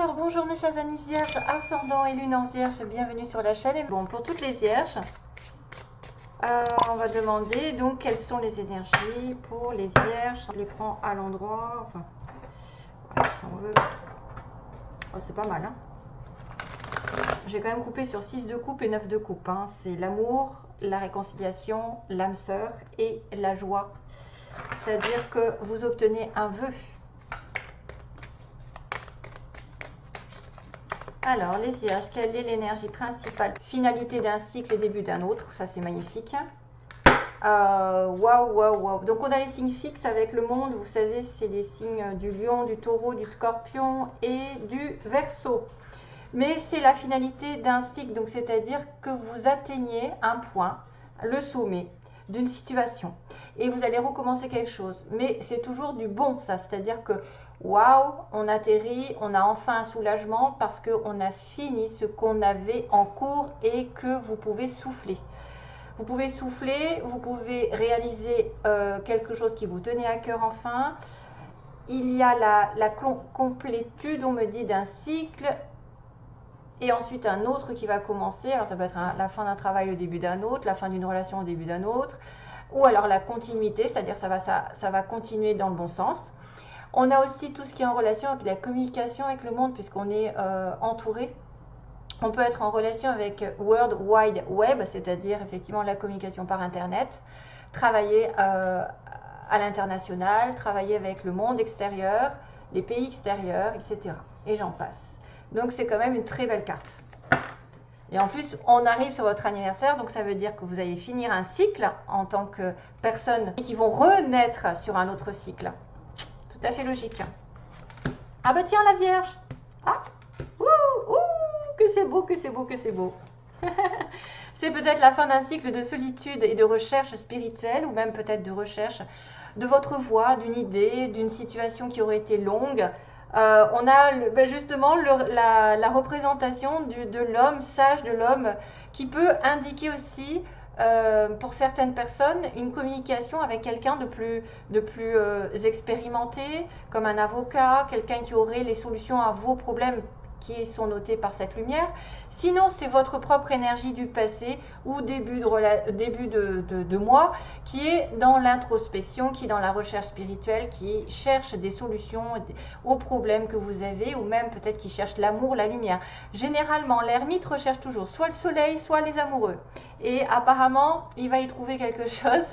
Alors bonjour mes chers amis vierges, ascendant et lune en vierge, bienvenue sur la chaîne. Bon, pour toutes les vierges, on va demander donc quelles sont les énergies pour les vierges. Je les prends à l'endroit, enfin, si on veut. Oh, c'est pas mal, hein. J'ai quand même coupé sur 6 de coupe et 9 de coupe, hein. C'est l'amour, la réconciliation, l'âme sœur et la joie. C'est-à-dire que vous obtenez un vœu. Alors, les vierges, quelle est l'énergie principale? Finalité d'un cycle et début d'un autre, ça c'est magnifique. Waouh, waouh, waouh. Donc on a les signes fixes avec le monde, vous savez, c'est les signes du lion, du taureau, du scorpion et du verseau. Mais c'est la finalité d'un cycle, donc c'est-à-dire que vous atteignez un point, le sommet d'une situation. Et vous allez recommencer quelque chose. Mais c'est toujours du bon, ça, c'est-à-dire que waouh, on atterrit, on a enfin un soulagement parce qu'on a fini ce qu'on avait en cours et que vous pouvez souffler. Vous pouvez souffler, vous pouvez réaliser quelque chose qui vous tenait à cœur enfin. Il y a la complétude, on me dit, d'un cycle et ensuite un autre qui va commencer. Alors ça peut être la fin d'un travail au début d'un autre, la fin d'une relation au début d'un autre, ou alors la continuité, c'est-à-dire ça va continuer dans le bon sens. On a aussi tout ce qui est en relation avec la communication avec le monde, puisqu'on est entouré. On peut être en relation avec World Wide Web, c'est-à-dire effectivement la communication par Internet, travailler à l'international, travailler avec le monde extérieur, les pays extérieurs, etc. Et j'en passe. Donc c'est quand même une très belle carte. Et en plus, on arrive sur votre anniversaire, donc ça veut dire que vous allez finir un cycle en tant que personne qui vont renaître sur un autre cycle. Tout à fait logique. Ah bah tiens, la Vierge. Ah, ouh, que c'est beau, que c'est beau, que c'est beau. C'est peut-être la fin d'un cycle de solitude et de recherche spirituelle, ou même peut-être de recherche de votre voie, d'une idée, d'une situation qui aurait été longue. On a justement la représentation de l'homme sage, de l'homme qui peut indiquer aussi, pour certaines personnes, une communication avec quelqu'un de plus expérimenté, comme un avocat, quelqu'un qui aurait les solutions à vos problèmes qui sont notés par cette lumière. Sinon, c'est votre propre énergie du passé ou début de mois qui est dans l'introspection, qui est dans la recherche spirituelle, qui cherche des solutions aux problèmes que vous avez, ou même peut-être qui cherche l'amour, la lumière. Généralement, l'ermite recherche toujours soit le soleil, soit les amoureux. Et apparemment, il va y trouver quelque chose.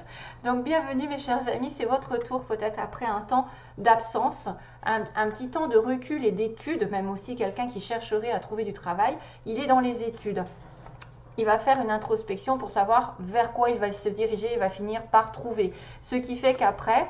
Donc bienvenue mes chers amis, c'est votre tour peut-être après un temps d'absence, un petit temps de recul et d'études, même aussi quelqu'un qui chercherait à trouver du travail, il est dans les études. Il va faire une introspection pour savoir vers quoi il va se diriger, il va finir par trouver. Ce qui fait qu'après,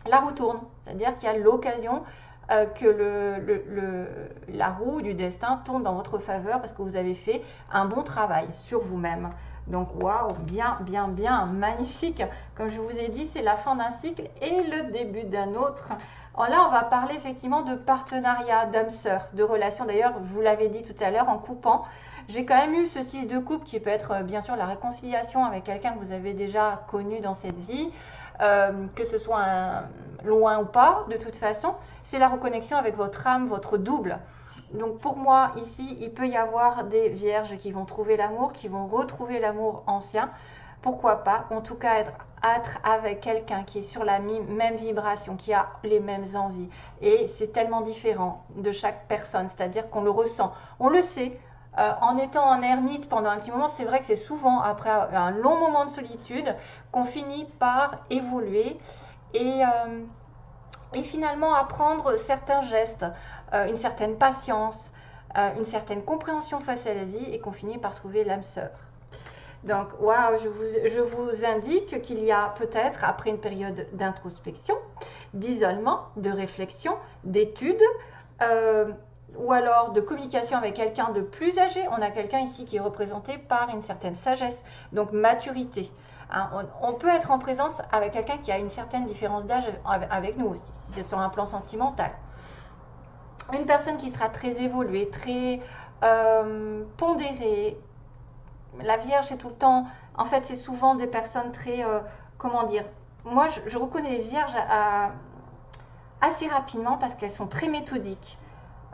la roue tourne, c'est-à-dire qu'il y a l'occasion que la roue du destin tourne dans votre faveur parce que vous avez fait un bon travail sur vous-même. Donc waouh, bien, bien, bien, magnifique. Comme je vous ai dit, c'est la fin d'un cycle et le début d'un autre. Alors là, on va parler effectivement de partenariat, d'âme sœur, de relation. D'ailleurs, je vous l'avais dit tout à l'heure en coupant, j'ai quand même eu ce 6 de coupe qui peut être bien sûr la réconciliation avec quelqu'un que vous avez déjà connu dans cette vie, que ce soit loin ou pas, de toute façon. C'est la reconnexion avec votre âme, votre double. Donc pour moi, ici, il peut y avoir des vierges qui vont trouver l'amour, qui vont retrouver l'amour ancien. Pourquoi pas? En tout cas, être avec quelqu'un qui est sur la même vibration, qui a les mêmes envies. Et c'est tellement différent de chaque personne, c'est-à-dire qu'on le ressent. On le sait, en étant en ermite pendant un petit moment, c'est vrai que c'est souvent après un long moment de solitude qu'on finit par évoluer et finalement apprendre certains gestes, une certaine patience, une certaine compréhension face à la vie et qu'on finit par trouver l'âme sœur. Donc, waouh, je vous indique qu'il y a peut-être, après une période d'introspection, d'isolement, de réflexion, d'études, ou alors de communication avec quelqu'un de plus âgé. On a quelqu'un ici qui est représenté par une certaine sagesse, donc maturité. Hein, on peut être en présence avec quelqu'un qui a une certaine différence d'âge avec nous aussi, si c'est sur un plan sentimental. Une personne qui sera très évoluée, très pondérée. La Vierge, c'est tout le temps, en fait, c'est souvent des personnes très, comment dire, moi, je reconnais les Vierges assez rapidement parce qu'elles sont très méthodiques.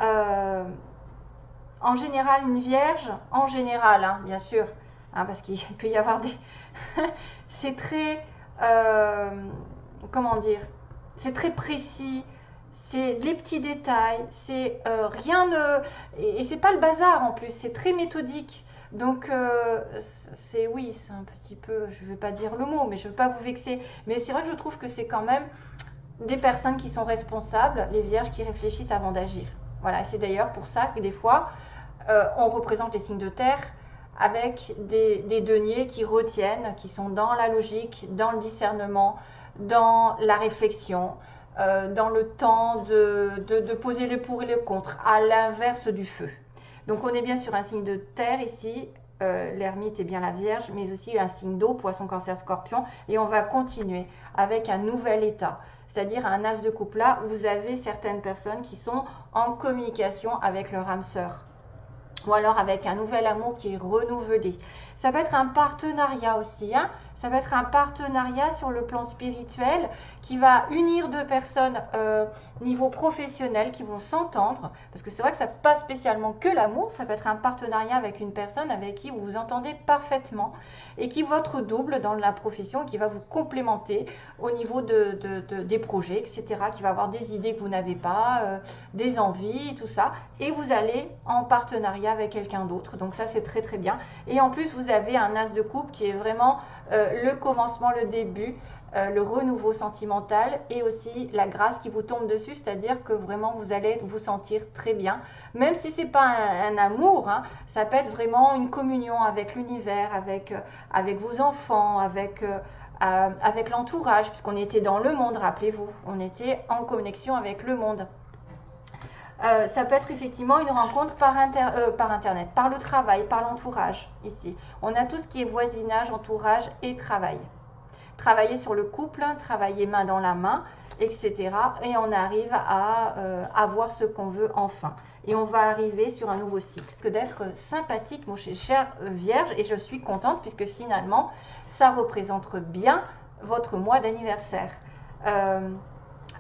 En général, une vierge, en général, hein, bien sûr, hein, parce qu'il peut y avoir des... c'est très... comment dire? C'est très précis, c'est les petits détails, c'est rien ne... Et c'est pas le bazar en plus, c'est très méthodique. Donc, c'est oui, c'est un petit peu, je ne vais pas dire le mot, mais je ne veux pas vous vexer. Mais c'est vrai que je trouve que c'est quand même des personnes qui sont responsables, les vierges qui réfléchissent avant d'agir. Voilà, c'est d'ailleurs pour ça que des fois, on représente les signes de terre avec des deniers qui retiennent, qui sont dans la logique, dans le discernement, dans la réflexion, dans le temps de poser le pour et le contre, à l'inverse du feu. Donc on est bien sur un signe de terre ici, l'ermite est bien la vierge, mais aussi un signe d'eau, poisson, cancer, scorpion, et on va continuer avec un nouvel état, c'est-à-dire un as de coupe. Là, vous avez certaines personnes qui sont en communication avec leur âme sœur, ou alors avec un nouvel amour qui est renouvelé. Ça peut être un partenariat aussi, hein. Ça peut être un partenariat sur le plan spirituel qui va unir deux personnes niveau professionnel qui vont s'entendre, parce que c'est vrai que ça pas spécialement que l'amour, ça peut être un partenariat avec une personne avec qui vous vous entendez parfaitement et qui est votre double dans la profession, qui va vous complémenter au niveau des projets, etc., qui va avoir des idées que vous n'avez pas, des envies, tout ça, et vous allez en partenariat avec quelqu'un d'autre. Donc ça, c'est très très bien. Et en plus, vous avez un as de coupe qui est vraiment le commencement, le début, le renouveau sentimental et aussi la grâce qui vous tombe dessus, c'est-à-dire que vraiment vous allez vous sentir très bien, même si c'est pas un amour, hein, ça peut être vraiment une communion avec l'univers, avec vos enfants, avec l'entourage, puisqu'on était dans le monde, rappelez-vous, on était en connexion avec le monde. Ça peut être effectivement une rencontre par Internet, par le travail, par l'entourage, ici. On a tout ce qui est voisinage, entourage et travail. Travailler sur le couple, travailler main dans la main, etc. Et on arrive à avoir ce qu'on veut enfin. Et on va arriver sur un nouveau cycle. Que d'être sympathique, mon cher Vierge, et je suis contente puisque finalement, ça représente bien votre mois d'anniversaire.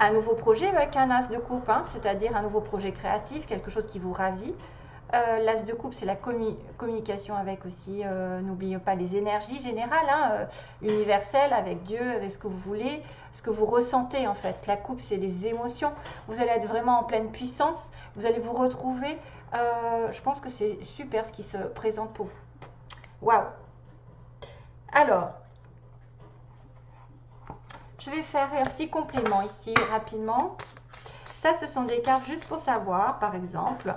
Un nouveau projet avec un as de coupe, hein, c'est-à-dire un nouveau projet créatif, quelque chose qui vous ravit. L'as de coupe, c'est la communication avec aussi, n'oubliez pas les énergies générales, hein, universelles, avec Dieu, avec ce que vous voulez, ce que vous ressentez en fait. La coupe, c'est les émotions. Vous allez être vraiment en pleine puissance, vous allez vous retrouver. Je pense que c'est super ce qui se présente pour vous. Waouh! Alors, je vais faire un petit complément ici rapidement. Ça, ce sont des cartes juste pour savoir, par exemple,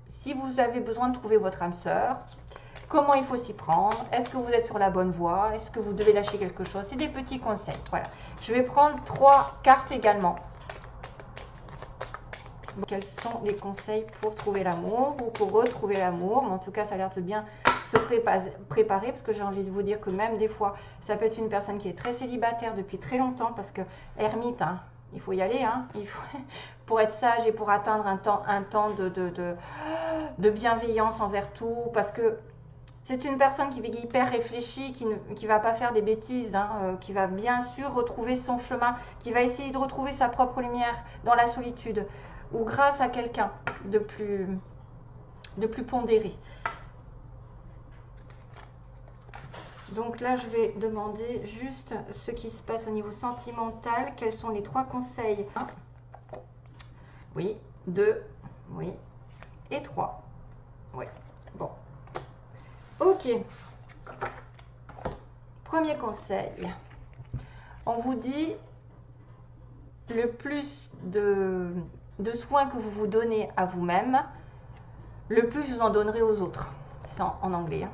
si vous avez besoin de trouver votre âme sœur, comment il faut s'y prendre, est-ce que vous êtes sur la bonne voie, est-ce que vous devez lâcher quelque chose. C'est des petits conseils. Voilà. Je vais prendre 3 cartes également. Quels sont les conseils pour trouver l'amour ou pour retrouver l'amour? En tout cas, ça a l'air de bien se préparer, parce que j'ai envie de vous dire que même des fois, ça peut être une personne qui est très célibataire depuis très longtemps, parce que ermite, hein, il faut y aller, hein, pour être sage et pour atteindre un temps de bienveillance envers tout, parce que c'est une personne qui est hyper réfléchie, qui ne va pas faire des bêtises, hein, qui va bien sûr retrouver son chemin, qui va essayer de retrouver sa propre lumière dans la solitude, ou grâce à quelqu'un de plus pondéré. Donc là, je vais demander juste ce qui se passe au niveau sentimental. Quels sont les 3 conseils? 1, oui, 2, oui, et 3. Oui, bon. Ok. Premier conseil. On vous dit le plus de soins que vous vous donnez à vous-même, le plus vous en donnerez aux autres. C'est en anglais, hein.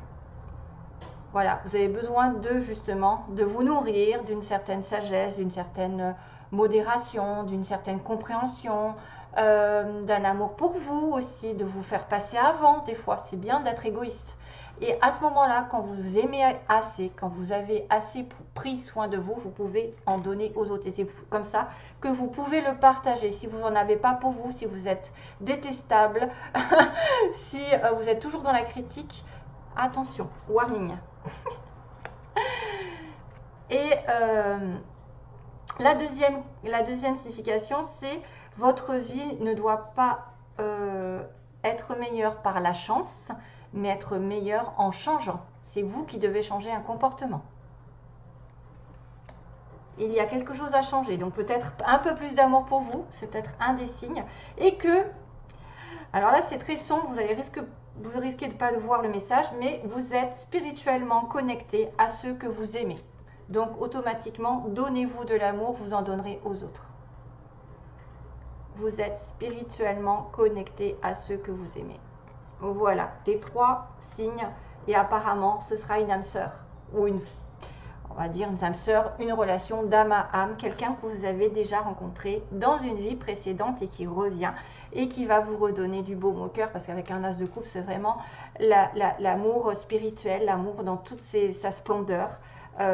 Voilà, vous avez besoin justement de vous nourrir d'une certaine sagesse, d'une certaine modération, d'une certaine compréhension, d'un amour pour vous aussi, de vous faire passer avant. Des fois, c'est bien d'être égoïste. Et à ce moment-là, quand vous aimez assez, quand vous avez assez pris soin de vous, vous pouvez en donner aux autres. Et c'est comme ça que vous pouvez le partager. Si vous n'en avez pas pour vous, si vous êtes détestable, si vous êtes toujours dans la critique, attention, warning. Et la deuxième signification, c'est Votre vie ne doit pas être meilleure par la chance, mais être meilleure en changeant. C'est vous qui devez changer un comportement. Il y a quelque chose à changer, donc peut-être un peu plus d'amour pour vous, c'est peut-être un des signes. Et que, alors là c'est très sombre, vous risquez de ne pas voir le message, mais vous êtes spirituellement connecté à ceux que vous aimez. Donc automatiquement, donnez-vous de l'amour, vous en donnerez aux autres. Vous êtes spirituellement connecté à ceux que vous aimez. Voilà, les 3 signes, et apparemment ce sera une âme sœur, ou on va dire une âme sœur, une relation d'âme à âme, quelqu'un que vous avez déjà rencontré dans une vie précédente et qui revient et qui va vous redonner du baume au cœur, parce qu'avec un as de coupe, c'est vraiment l'amour spirituel, l'amour dans toute sa splendeur.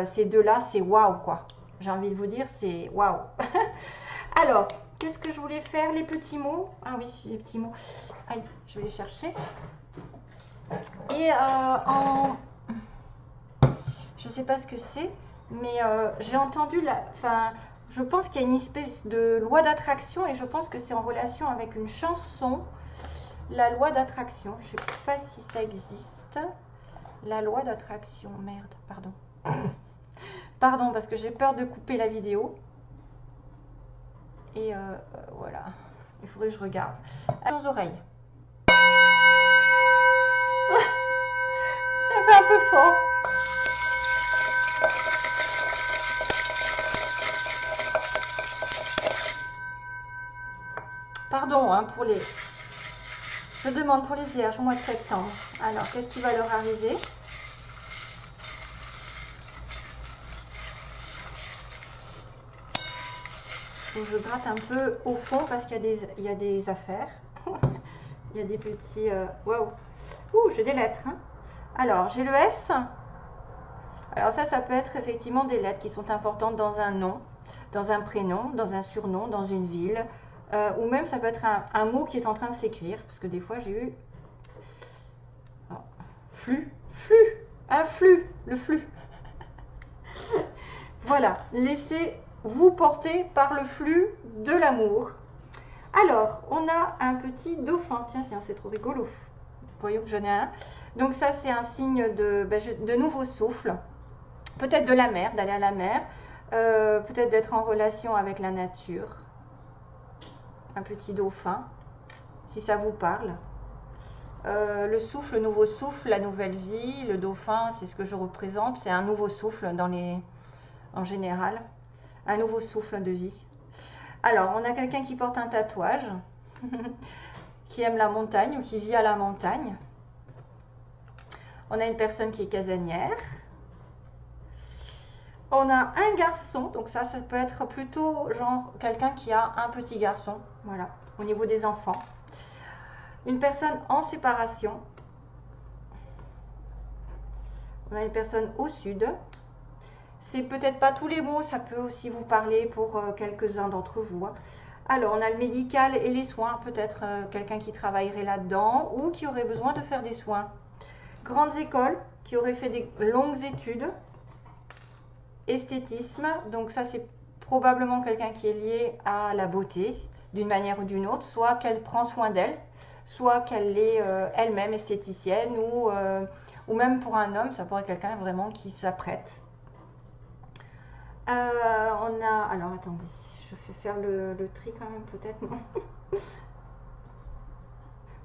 Ces deux-là, c'est waouh quoi. J'ai envie de vous dire, c'est waouh. Alors, qu'est-ce que je voulais faire? Les petits mots. Ah oui, les petits mots. Aïe, je vais les chercher. Et je ne sais pas ce que c'est, mais j'ai entendu je pense qu'il y a une espèce de loi d'attraction et je pense que c'est en relation avec une chanson. La loi d'attraction, je ne sais pas si ça existe. La loi d'attraction, merde, pardon. Pardon, parce que j'ai peur de couper la vidéo. Et voilà, il faudrait que je regarde. Aux oreilles. Ça fait un peu fort. Pardon hein, pour les... Je demande pour les vierges au mois de septembre. Alors, qu'est-ce qui va leur arriver? Donc, je gratte un peu au fond parce qu'il y a des affaires. Il y a des petits... Waouh! Ouh, j'ai des lettres. Hein. Alors, j'ai le S. Alors ça peut être effectivement des lettres qui sont importantes dans un nom, dans un prénom, dans un surnom, dans une ville. Ou même ça peut être un mot qui est en train de s'écrire. Parce que des fois, j'ai eu... Oh. Un flux, le flux. Voilà, laissez-vous porter par le flux de l'amour. Alors, on a un petit dauphin. Tiens, c'est trop rigolo. Voyons que j'en ai un. Donc ça, c'est un signe de nouveau souffle. Peut-être de la mer, d'aller à la mer. Peut-être d'être en relation avec la nature. Un petit dauphin, si ça vous parle. Le souffle, le nouveau souffle, la nouvelle vie. Le dauphin, c'est ce que je représente. C'est un nouveau souffle en général. Un nouveau souffle de vie. Alors, on a quelqu'un qui porte un tatouage, qui aime la montagne ou qui vit à la montagne. On a une personne qui est casanière. On a un garçon, donc ça peut être plutôt genre quelqu'un qui a un petit garçon, voilà, au niveau des enfants. Une personne en séparation. On a une personne au sud. C'est peut-être pas tous les mots, ça peut aussi vous parler pour quelques-uns d'entre vous. Hein. Alors, on a le médical et les soins, peut-être quelqu'un qui travaillerait là-dedans ou qui aurait besoin de faire des soins. Grandes écoles, qui aurait fait des longues études. Esthétisme, donc ça c'est probablement quelqu'un qui est lié à la beauté d'une manière ou d'une autre, soit qu'elle prend soin d'elle, soit qu'elle est elle-même esthéticienne ou même pour un homme, ça pourrait être quelqu'un vraiment qui s'apprête. On a, alors attendez, je vais faire le tri quand même peut-être, non.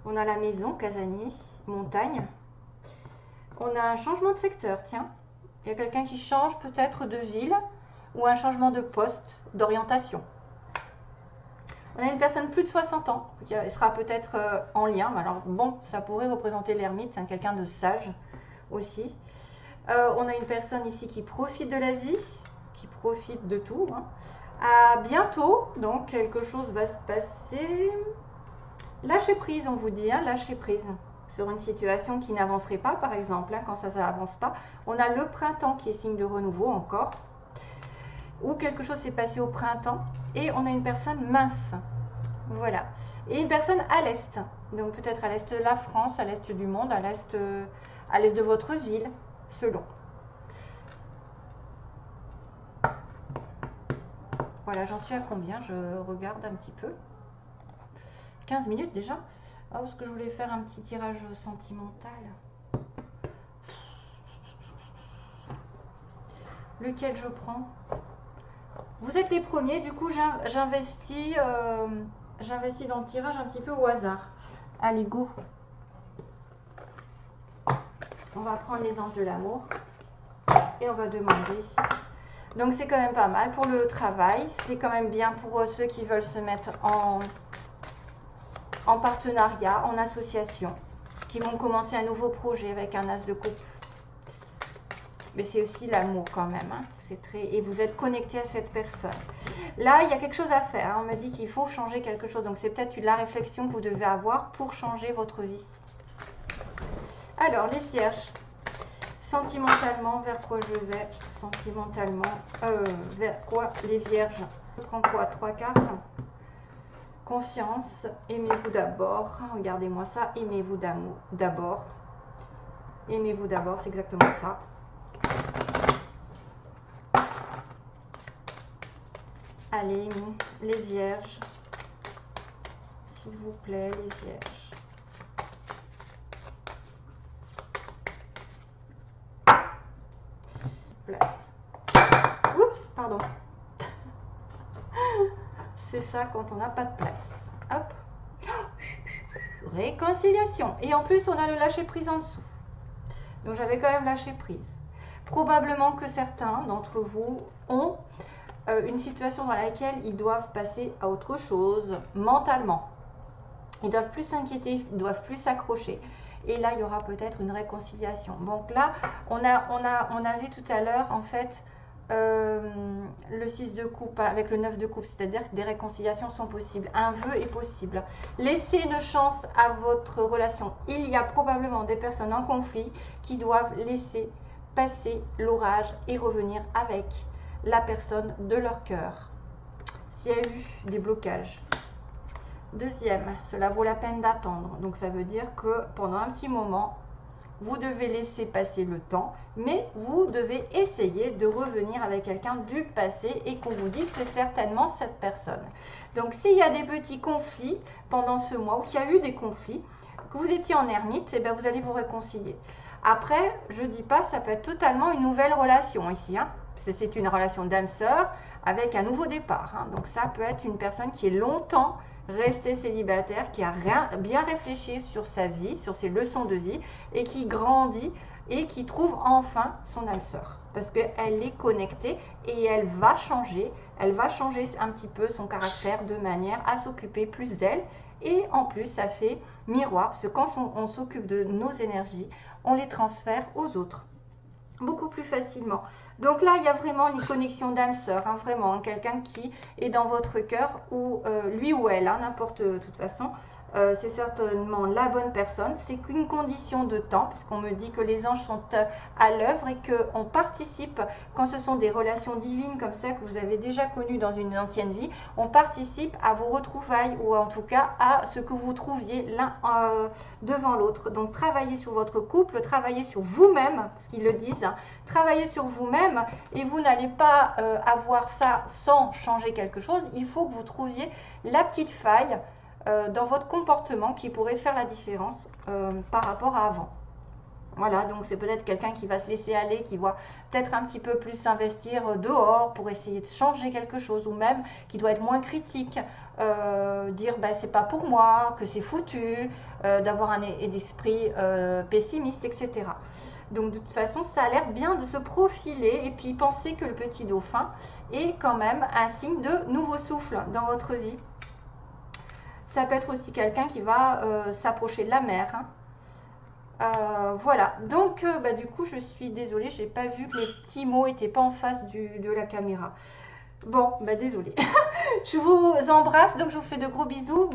On a la maison, casanier, montagne. On a un changement de secteur, tiens. Il y a quelqu'un qui change peut-être de ville ou un changement de poste, d'orientation. On a une personne plus de 60 ans qui sera peut-être en lien. Alors bon, ça pourrait représenter l'ermite, hein, quelqu'un de sage aussi. On a une personne ici qui profite de la vie, qui profite de tout. Hein. À bientôt, donc quelque chose va se passer. Lâcher prise, on vous dit, hein, lâcher prise. Sur une situation qui n'avancerait pas, par exemple, hein, quand ça n'avance pas. On a le printemps qui est signe de renouveau encore, ou quelque chose s'est passé au printemps, et on a une personne mince, voilà, et une personne à l'est, donc peut-être à l'est de la France, à l'est du monde, à l'est de votre ville, selon. Voilà, j'en suis à combien? Je regarde un petit peu. 15 minutes déjà. Oh, parce que je voulais faire un petit tirage sentimental. Lequel je prends? Vous êtes les premiers, du coup j'investis dans le tirage un petit peu au hasard. Allez, go. On va prendre les anges de l'amour et on va demander. Donc c'est quand même pas mal pour le travail. C'est quand même bien pour ceux qui veulent se mettre en partenariat, en association, qui vont commencer un nouveau projet avec un as de coupe. Mais c'est aussi l'amour quand même. Hein. C'est très... Et vous êtes connecté à cette personne. Là, il y a quelque chose à faire. Hein. On me dit qu'il faut changer quelque chose. Donc c'est peut-être la réflexion que vous devez avoir pour changer votre vie. Alors, les vierges. Sentimentalement, vers quoi je vais? Sentimentalement, vers quoi les vierges? Je prends quoi? 3 cartes. Confiance, aimez-vous d'abord. Regardez-moi ça, aimez-vous d'abord. Aimez-vous d'abord, c'est exactement ça. Allez, les vierges. S'il vous plaît, les vierges. Place. Oups, pardon. C'est ça quand on n'a pas de place. Hop. Réconciliation. Et en plus, on a le lâcher prise en dessous. Donc, j'avais quand même lâché prise. Probablement que certains d'entre vous ont une situation dans laquelle ils doivent passer à autre chose mentalement. Ils doivent plus s'inquiéter, ils doivent plus s'accrocher. Et là, il y aura peut-être une réconciliation. Donc là, on a vu tout à l'heure, en fait, le 6 de coupe avec le 9 de coupe, c'est-à-dire que des réconciliations sont possibles. Un vœu est possible. Laissez une chance à votre relation. Il y a probablement des personnes en conflit qui doivent laisser passer l'orage et revenir avec la personne de leur cœur. S'il y a eu des blocages. Deuxième, cela vaut la peine d'attendre. Donc ça veut dire que pendant un petit moment, vous devez laisser passer le temps, mais vous devez essayer de revenir avec quelqu'un du passé et qu'on vous dit que c'est certainement cette personne. Donc s'il y a des petits conflits pendant ce mois, ou qu'il y a eu des conflits, que vous étiez en ermite, eh bien vous allez vous réconcilier. Après, je ne dis pas, ça peut être totalement une nouvelle relation ici, hein. C'est une relation d'âme-sœur avec un nouveau départ. Hein. Donc ça peut être une personne qui est longtemps restée célibataire, qui a bien réfléchi sur sa vie, sur ses leçons de vie, et qui grandit et qui trouve enfin son âme-sœur. Parce qu'elle est connectée et elle va changer un petit peu son caractère de manière à s'occuper plus d'elle. Et en plus, ça fait miroir, parce que quand on s'occupe de nos énergies, on les transfère aux autres beaucoup plus facilement. Donc là, il y a vraiment une connexion d'âme-sœur, hein, vraiment, hein, quelqu'un qui est dans votre cœur, ou lui ou elle, hein, n'importe, de toute façon, c'est certainement la bonne personne. C'est qu'une condition de temps, puisqu'on me dit que les anges sont à l'œuvre et qu'on participe, quand ce sont des relations divines comme ça, que vous avez déjà connues dans une ancienne vie, on participe à vos retrouvailles, ou en tout cas à ce que vous trouviez l'un devant l'autre. Donc travaillez sur votre couple, travaillez sur vous-même, parce qu'ils le disent, hein, travaillez sur vous-même, et vous n'allez pas avoir ça sans changer quelque chose. Il faut que vous trouviez la petite faille dans votre comportement qui pourrait faire la différence par rapport à avant. Voilà, donc c'est peut-être quelqu'un qui va se laisser aller, qui va peut-être un petit peu plus s'investir dehors pour essayer de changer quelque chose, ou même qui doit être moins critique, dire bah, c'est pas pour moi, que c'est foutu, d'avoir un esprit pessimiste, etc. Donc de toute façon, ça a l'air bien de se profiler, et puis pensez que le petit dauphin est quand même un signe de nouveau souffle dans votre vie. Ça peut être aussi quelqu'un qui va s'approcher de la mer. Hein. Voilà, donc bah, du coup, je suis désolée, j'ai pas vu que les petits mots n'étaient pas en face de la caméra. Bon, bah désolée. Je vous embrasse, donc je vous fais de gros bisous.